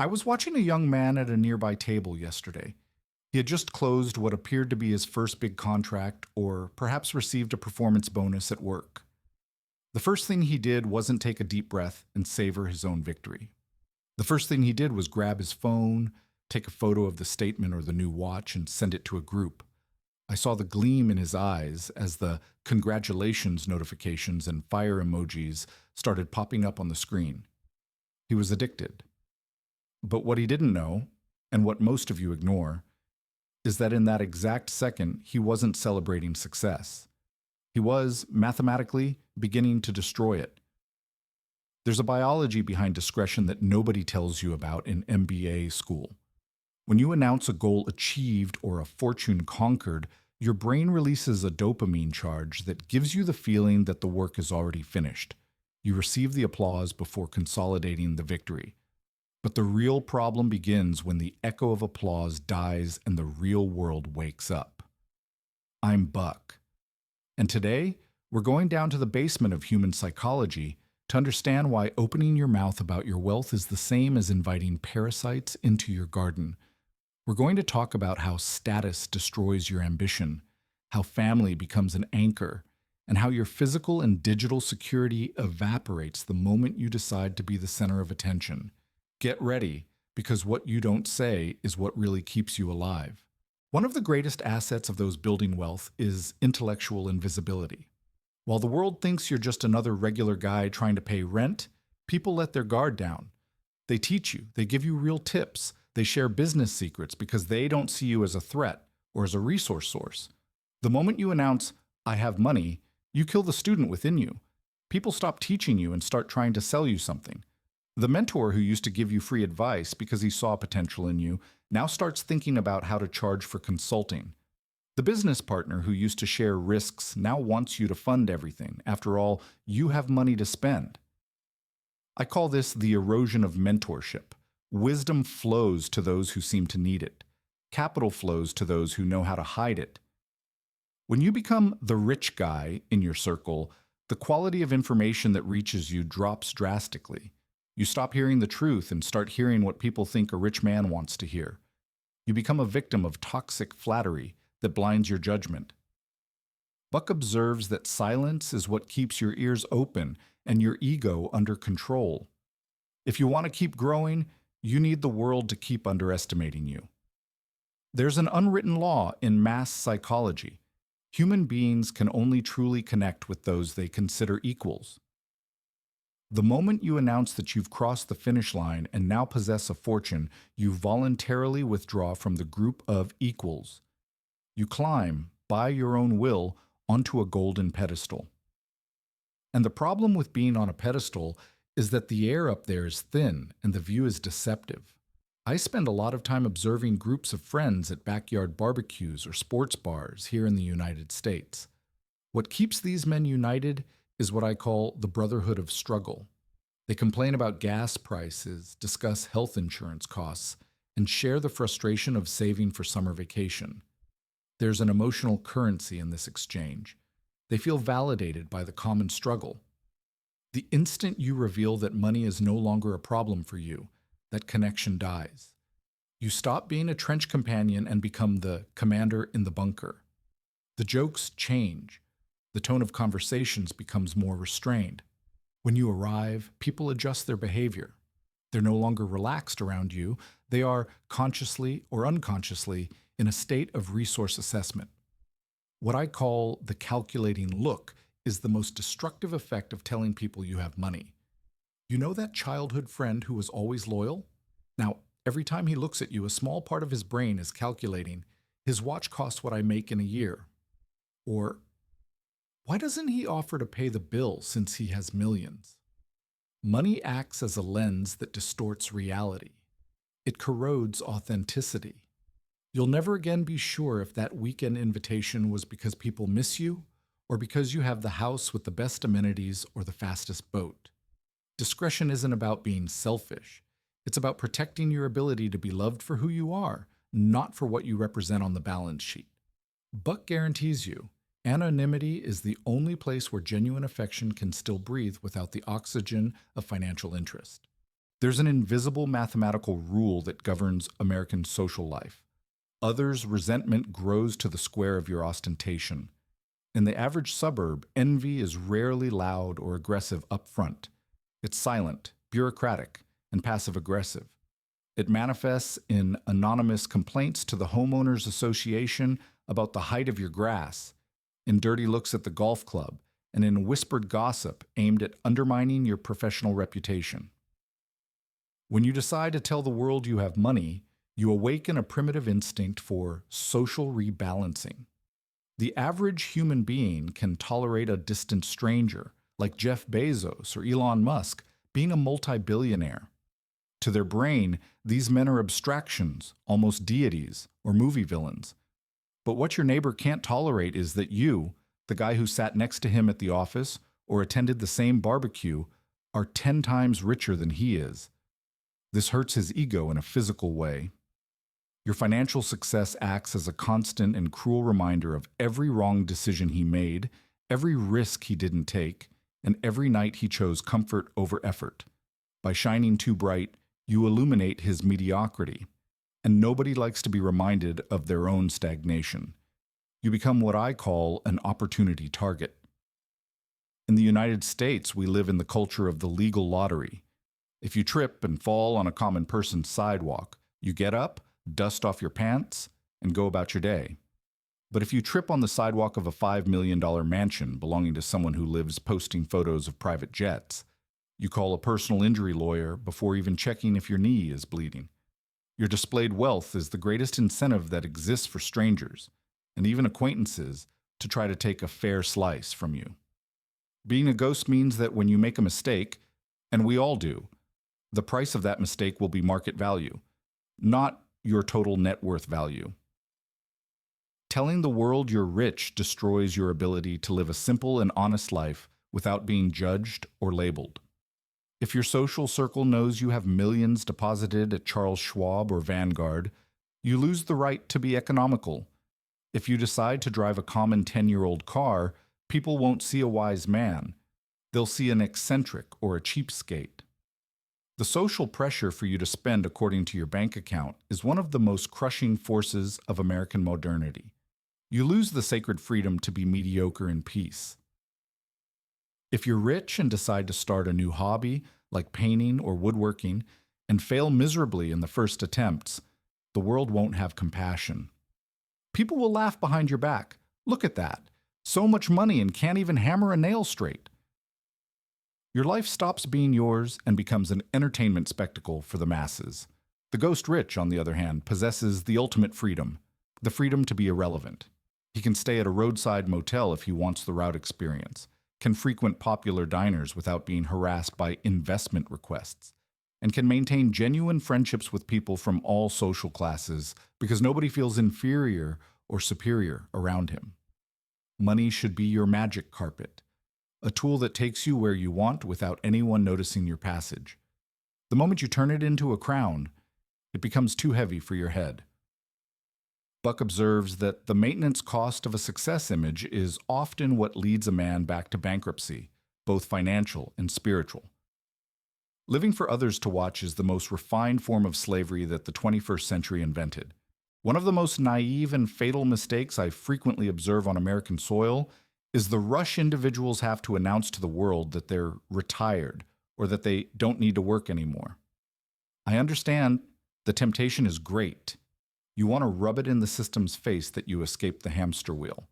I was watching a young man at a nearby table yesterday. He had just closed what appeared to be his first big contract, or perhaps received a performance bonus at work. The first thing he did wasn't take a deep breath and savor his own victory. The first thing he did was grab his phone, take a photo of the statement or the new watch, and send it to a group. I saw the gleam in his eyes as the congratulations notifications and fire emojis started popping up on the screen. He was addicted. But what he didn't know, and what most of you ignore, is that in that exact second, he wasn't celebrating success. He was, mathematically, beginning to destroy it. There's a biology behind discretion that nobody tells you about in MBA school. When you announce a goal achieved or a fortune conquered, your brain releases a dopamine charge that gives you the feeling that the work is already finished. You receive the applause before consolidating the victory. But the real problem begins when the echo of applause dies and the real world wakes up. I'm Buck. And today, we're going down to the basement of human psychology to understand why opening your mouth about your wealth is the same as inviting parasites into your garden. We're going to talk about how status destroys your ambition, how family becomes an anchor, and how your physical and digital security evaporates the moment you decide to be the center of attention. Get ready, because what you don't say is what really keeps you alive. One of the greatest assets of those building wealth is intellectual invisibility. While the world thinks you're just another regular guy trying to pay rent, people let their guard down. They teach you, they give you real tips, they share business secrets because they don't see you as a threat or as a resource source. The moment you announce, I have money, you kill the student within you. People stop teaching you and start trying to sell you something. The mentor who used to give you free advice because he saw potential in you now starts thinking about how to charge for consulting. The business partner who used to share risks now wants you to fund everything. After all, you have money to spend. I call this the erosion of mentorship. Wisdom flows to those who seem to need it. Capital flows to those who know how to hide it. When you become the rich guy in your circle, the quality of information that reaches you drops drastically. You stop hearing the truth and start hearing what people think a rich man wants to hear. You become a victim of toxic flattery that blinds your judgment. Buck observes that silence is what keeps your ears open and your ego under control. If you want to keep growing, you need the world to keep underestimating you. There's an unwritten law in mass psychology. Human beings can only truly connect with those they consider equals. The moment you announce that you've crossed the finish line and now possess a fortune, you voluntarily withdraw from the group of equals. You climb, by your own will, onto a golden pedestal. And the problem with being on a pedestal is that the air up there is thin and the view is deceptive. I spend a lot of time observing groups of friends at backyard barbecues or sports bars here in the United States. What keeps these men united is what I call the brotherhood of struggle. They complain about gas prices, discuss health insurance costs, and share the frustration of saving for summer vacation. There's an emotional currency in this exchange. They feel validated by the common struggle. The instant you reveal that money is no longer a problem for you, that connection dies. You stop being a trench companion and become the commander in the bunker. The jokes change. The tone of conversations becomes more restrained. When you arrive, people adjust their behavior. They're no longer relaxed around you. They are, consciously or unconsciously, in a state of resource assessment. What I call the calculating look is the most destructive effect of telling people you have money. You know that childhood friend who was always loyal? Now, every time he looks at you, a small part of his brain is calculating, his watch costs what I make in a year. Or, why doesn't he offer to pay the bill since he has millions? Money acts as a lens that distorts reality. It corrodes authenticity. You'll never again be sure if that weekend invitation was because people miss you or because you have the house with the best amenities or the fastest boat. Discretion isn't about being selfish. It's about protecting your ability to be loved for who you are, not for what you represent on the balance sheet. Buck guarantees you, anonymity is the only place where genuine affection can still breathe without the oxygen of financial interest. There's an invisible mathematical rule that governs American social life. Others' resentment grows to the square of your ostentation. In the average suburb, envy is rarely loud or aggressive up front. It's silent, bureaucratic, and passive aggressive. It manifests in anonymous complaints to the homeowners association about the height of your grass, in dirty looks at the golf club, and in whispered gossip aimed at undermining your professional reputation. When you decide to tell the world you have money, you awaken a primitive instinct for social rebalancing. The average human being can tolerate a distant stranger, like Jeff Bezos or Elon Musk, being a multi-billionaire. To their brain, these men are abstractions, almost deities, or movie villains. But what your neighbor can't tolerate is that you, the guy who sat next to him at the office or attended the same barbecue, are 10 times richer than he is. This hurts his ego in a physical way. Your financial success acts as a constant and cruel reminder of every wrong decision he made, every risk he didn't take, and every night he chose comfort over effort. By shining too bright, you illuminate his mediocrity, and nobody likes to be reminded of their own stagnation. You become what I call an opportunity target. In the United States, we live in the culture of the legal lottery. If you trip and fall on a common person's sidewalk, you get up, dust off your pants, and go about your day. But if you trip on the sidewalk of a $5 million mansion belonging to someone who lives posting photos of private jets, you call a personal injury lawyer before even checking if your knee is bleeding. Your displayed wealth is the greatest incentive that exists for strangers, and even acquaintances, to try to take a fair slice from you. Being a ghost means that when you make a mistake, and we all do, the price of that mistake will be market value, not your total net worth value. Telling the world you're rich destroys your ability to live a simple and honest life without being judged or labeled. If your social circle knows you have millions deposited at Charles Schwab or Vanguard, you lose the right to be economical. If you decide to drive a common 10-year-old car, people won't see a wise man. They'll see an eccentric or a cheapskate. The social pressure for you to spend according to your bank account is one of the most crushing forces of American modernity. You lose the sacred freedom to be mediocre in peace. If you're rich and decide to start a new hobby, like painting or woodworking, and fail miserably in the first attempts, the world won't have compassion. People will laugh behind your back. Look at that. So much money and can't even hammer a nail straight. Your life stops being yours and becomes an entertainment spectacle for the masses. The ghost rich, on the other hand, possesses the ultimate freedom, the freedom to be irrelevant. He can stay at a roadside motel if he wants the route experience, can frequent popular diners without being harassed by investment requests, and can maintain genuine friendships with people from all social classes because nobody feels inferior or superior around him. Money should be your magic carpet, a tool that takes you where you want without anyone noticing your passage. The moment you turn it into a crown, it becomes too heavy for your head. Buck observes that the maintenance cost of a success image is often what leads a man back to bankruptcy, both financial and spiritual. Living for others to watch is the most refined form of slavery that the 21st century invented. One of the most naive and fatal mistakes I frequently observe on American soil is the rush individuals have to announce to the world that they're retired or that they don't need to work anymore. I understand the temptation is great. You want to rub it in the system's face that you escaped the hamster wheel.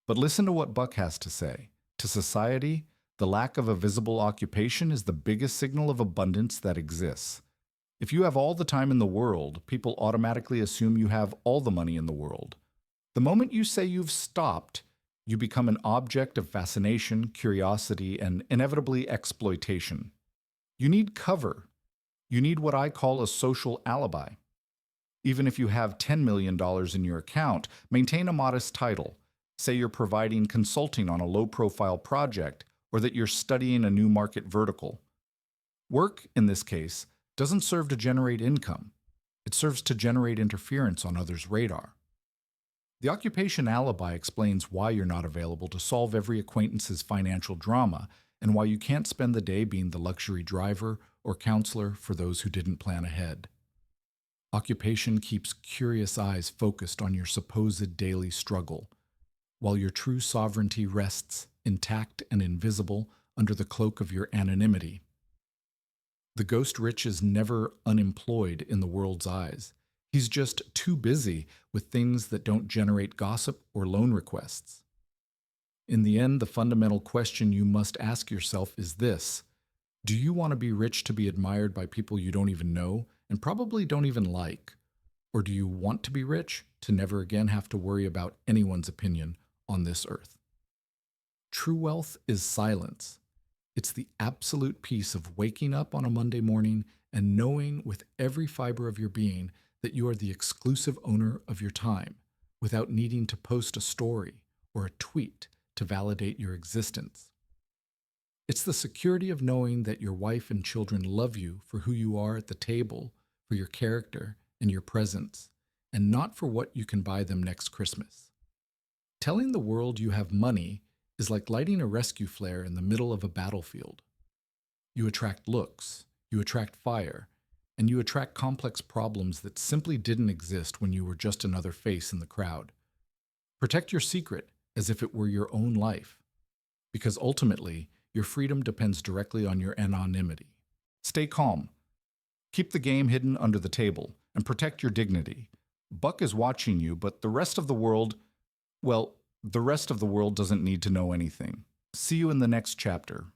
But listen to what Buck has to say. To society, the lack of a visible occupation is the biggest signal of abundance that exists. If you have all the time in the world, people automatically assume you have all the money in the world. The moment you say you've stopped, you become an object of fascination, curiosity, and inevitably exploitation. You need cover. You need what I call a social alibi. Even if you have $10 million in your account, maintain a modest title. Say you're providing consulting on a low-profile project or that you're studying a new market vertical. Work, in this case, doesn't serve to generate income. It serves to generate interference on others' radar. The occupation alibi explains why you're not available to solve every acquaintance's financial drama and why you can't spend the day being the luxury driver or counselor for those who didn't plan ahead. Occupation keeps curious eyes focused on your supposed daily struggle, while your true sovereignty rests intact and invisible under the cloak of your anonymity. The ghost rich is never unemployed in the world's eyes. He's just too busy with things that don't generate gossip or loan requests. In the end, the fundamental question you must ask yourself is this: do you want to be rich to be admired by people you don't even know and probably don't even like? Or do you want to be rich to never again have to worry about anyone's opinion on this earth? True wealth is silence. It's the absolute peace of waking up on a Monday morning and knowing with every fiber of your being that you are the exclusive owner of your time, without needing to post a story or a tweet to validate your existence. It's the security of knowing that your wife and children love you for who you are at the table, for your character and your presence, and not for what you can buy them next Christmas. Telling the world you have money is like lighting a rescue flare in the middle of a battlefield. You attract looks, you attract fire, and you attract complex problems that simply didn't exist when you were just another face in the crowd. Protect your secret as if it were your own life, because ultimately, your freedom depends directly on your anonymity. Stay calm. Keep the game hidden under the table, and protect your dignity. Buck is watching you, but the rest of the world, well, the rest of the world doesn't need to know anything. See you in the next chapter.